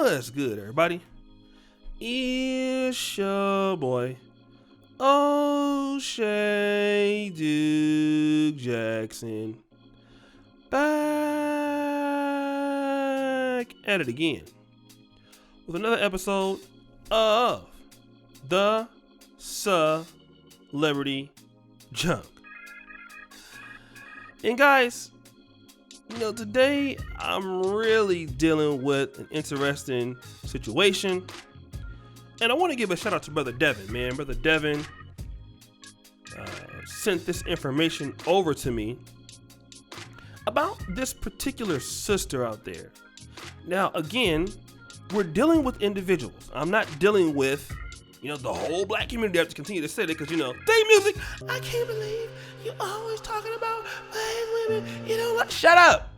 What's good, everybody? It's your boy, O'Shea Duke Jackson, back at it again with another episode of the Celebrity Junk. And guys, today I'm really dealing with an interesting situation. And I want to give a shout out to Brother Devin, man. Brother Devin sent this information over to me about this particular sister out there. Now, again, we're dealing with individuals. I'm not dealing with, the whole black community. I have to continue to say that because, they music. I can't believe you always talking about black women. Shut up.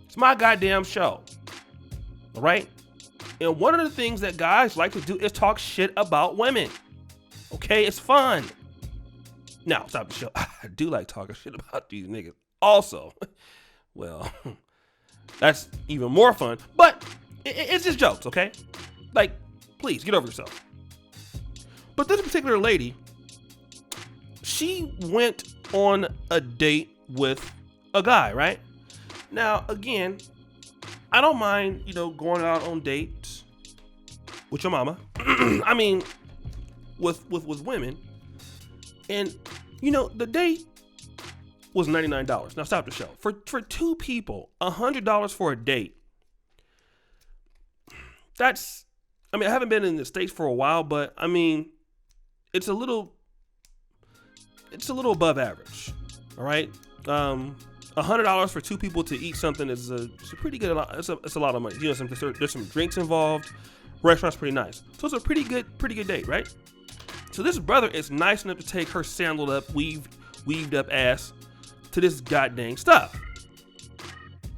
It's my goddamn show. All right? And one of the things that guys like to do is talk shit about women. Okay? It's fun. Now, stop the show. I do like talking shit about these niggas. Also, well, that's even more fun. But it's just jokes, okay? Like, please, get over yourself. But this particular lady, she went on a date with a guy, right? Now, again, I don't mind, going out on dates with your mama. I mean, with women. And, the date was $99. Now, stop the show. For two people, $100 for a date. I haven't been in the States for a while, but, it's a little above average. All right? $100 for two people to eat something is a pretty good. It's a lot of money. There's some drinks involved. Restaurant's pretty nice, so it's a pretty good date, right? So this brother is nice enough to take her sandaled up, weaved up ass to this goddamn stuff.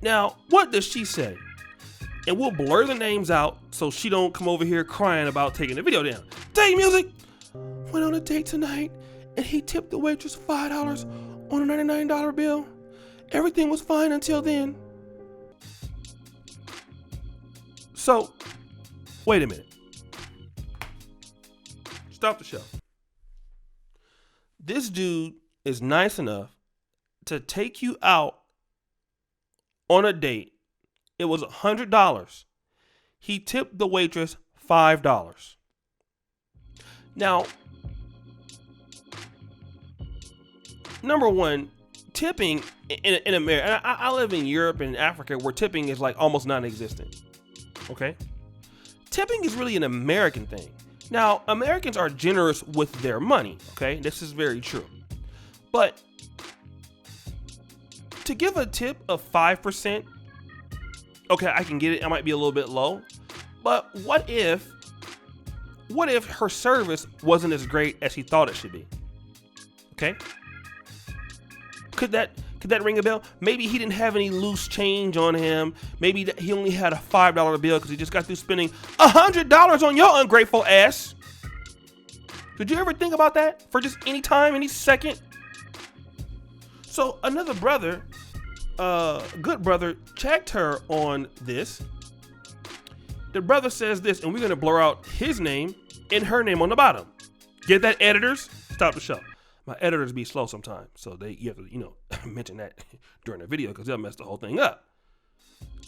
Now, what does she say? And we'll blur the names out so she don't come over here crying about taking the video down. Date music. Went on a date tonight, and he tipped the waitress $5 on a $99 bill. Everything was fine until then. So, wait a minute. Stop the show. This dude is nice enough to take you out on a date. It was $100. He tipped the waitress $5. Now, number one, tipping in America, I live in Europe and Africa where tipping is like almost non-existent. Okay? Tipping is really an American thing. Now, Americans are generous with their money. Okay? This is very true. But to give a tip of 5%, okay, I can get it. I might be a little bit low. But what if her service wasn't as great as he thought it should be? Okay? Could that ring a bell? Maybe he didn't have any loose change on him. Maybe he only had a $5 bill because he just got through spending $100 on your ungrateful ass. Did you ever think about that for just any time, any second? So another brother, good brother, checked her on this. The brother says this, and we're going to blur out his name and her name on the bottom. Get that, editors? Stop the show. My editors be slow sometimes, so you have to, mention that during the video because they'll mess the whole thing up.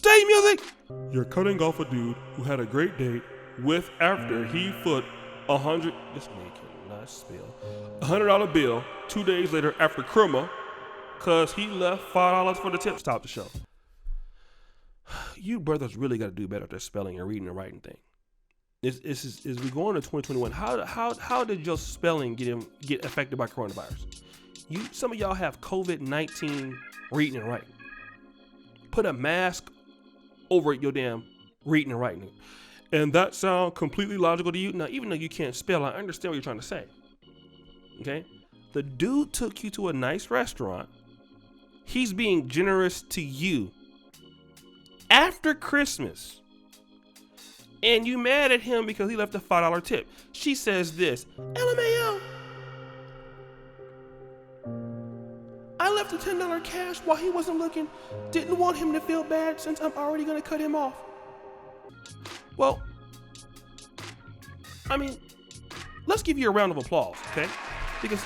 Date music! You're cutting off a dude who had a great date with after he foot this man cannot spell, $100 bill 2 days later after Krumma because he left $5 for the tip. Stop the show. You brothers really got to do better at their spelling and reading and writing thing. As we go into 2021, how did your spelling get affected by coronavirus? Some of y'all have COVID-19 reading and writing. Put a mask over your damn reading and writing. And that sound completely logical to you? Now, even though you can't spell, I understand what you're trying to say. Okay? The dude took you to a nice restaurant. He's being generous to you after Christmas. And you mad at him because he left a $5 tip. She says this, LMAO. I left a $10 cash while he wasn't looking. Didn't want him to feel bad since I'm already going to cut him off. Well, I mean, let's give you a round of applause, okay? Because,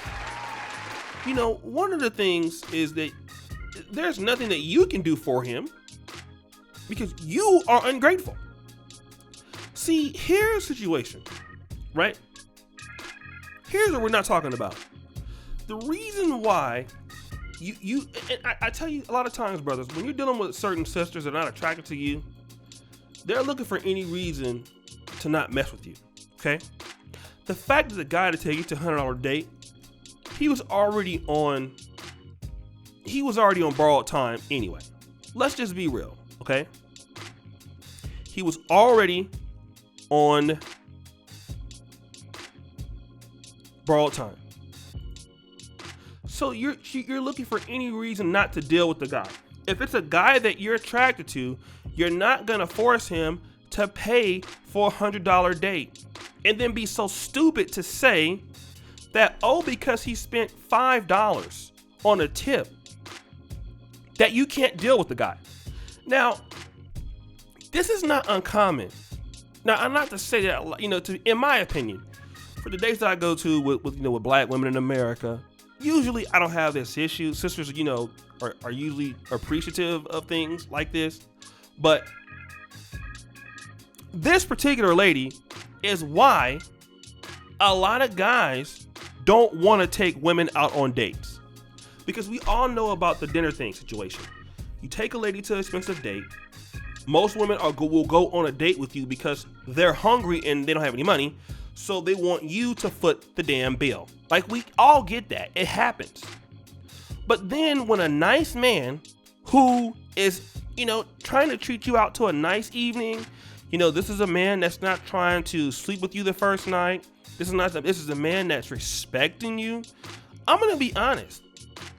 you know, one of the things is that there's nothing that you can do for him because you are ungrateful. See, here's the situation, right? Here's what we're not talking about. The reason why I tell you a lot of times, brothers, when you're dealing with certain sisters that are not attracted to you, they're looking for any reason to not mess with you, okay? The fact that the guy to take you to a $100 date, he was already on borrowed time anyway. Let's just be real, okay? He was already on borrowed time. So you're looking for any reason not to deal with the guy. If it's a guy that you're attracted to, you're not gonna force him to pay for a $100 date and then be so stupid to say that, oh, because he spent $5 on a tip, that you can't deal with the guy. Now, this is not uncommon. Now, I'm not to say that, you know, in my opinion, for the dates that I go to with black women in America, usually I don't have this issue. Sisters, you know, are usually appreciative of things like this. But this particular lady is why a lot of guys don't want to take women out on dates. Because we all know about the dinner thing situation. You take a lady to an expensive date. Most women will go on a date with you because they're hungry and they don't have any money. So they want you to foot the damn bill. Like, we all get that. It happens. But then when a nice man who is, you know, trying to treat you out to a nice evening, you know, this is a man that's not trying to sleep with you the first night. This is a man that's respecting you. I'm going to be honest.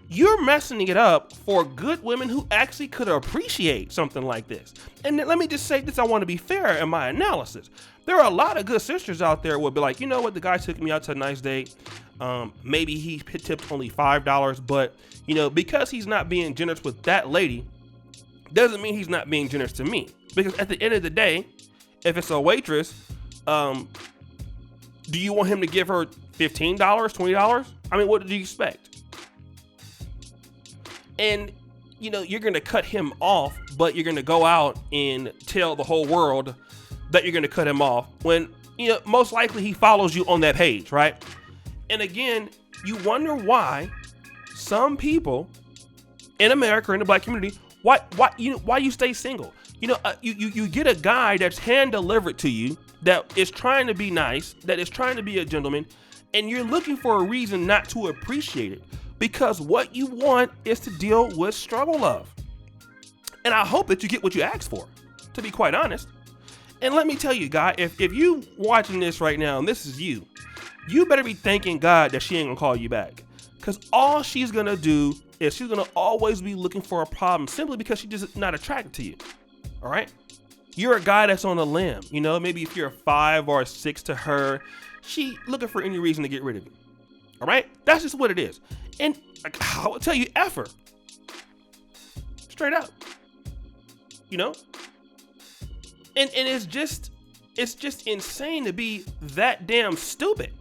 You're messing it up for good women who actually could appreciate something like this. And then let me just say this, I want to be fair in my analysis. There are a lot of good sisters out there who will be like, you know what, the guy took me out to a nice date. Maybe he tipped only $5, but, you know, because he's not being generous with that lady, doesn't mean he's not being generous to me. Because at the end of the day, if it's a waitress, do you want him to give her $15, $20? I mean, what did you expect? And, you know, you're going to cut him off, but you're going to go out and tell the whole world that you're going to cut him off when, you know, most likely he follows you on that page, right? And again, you wonder why some people in America, in the black community, why you stay single. You know, you get a guy that's hand delivered to you, that is trying to be nice, that is trying to be a gentleman, and you're looking for a reason not to appreciate it. Because what you want is to deal with struggle love. And I hope that you get what you asked for, to be quite honest. And let me tell you, guy, if you watching this right now and this is you better be thanking God that she ain't gonna call you back. Because all she's gonna do is she's gonna always be looking for a problem simply because she's just not attracted to you. All right? You're a guy that's on a limb. You know, maybe if you're a 5 or a 6 to her, she looking for any reason to get rid of you. All right? That's just what it is. And I will tell you, F her. Straight up. You know? And it's just insane to be that damn stupid.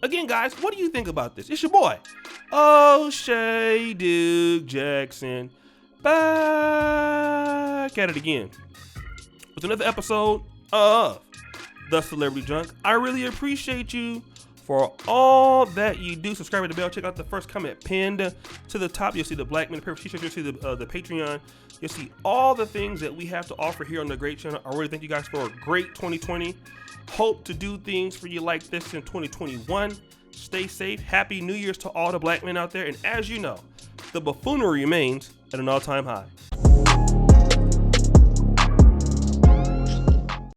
Again, guys, what do you think about this? It's your boy, O'Shea Duke Jackson, back at it again with another episode of The Celebrity Junk. I really appreciate you for all that you do. Subscribe to the bell. Check out the first comment pinned to the top. You'll see the Black Men Purpose t-shirt. You'll see the Patreon. You'll see all the things that we have to offer here on the Great Channel. I really thank you guys for a great 2020. Hope to do things for you like this in 2021. Stay safe. Happy New Year's to all the black men out there. And as you know, the buffoonery remains at an all-time high.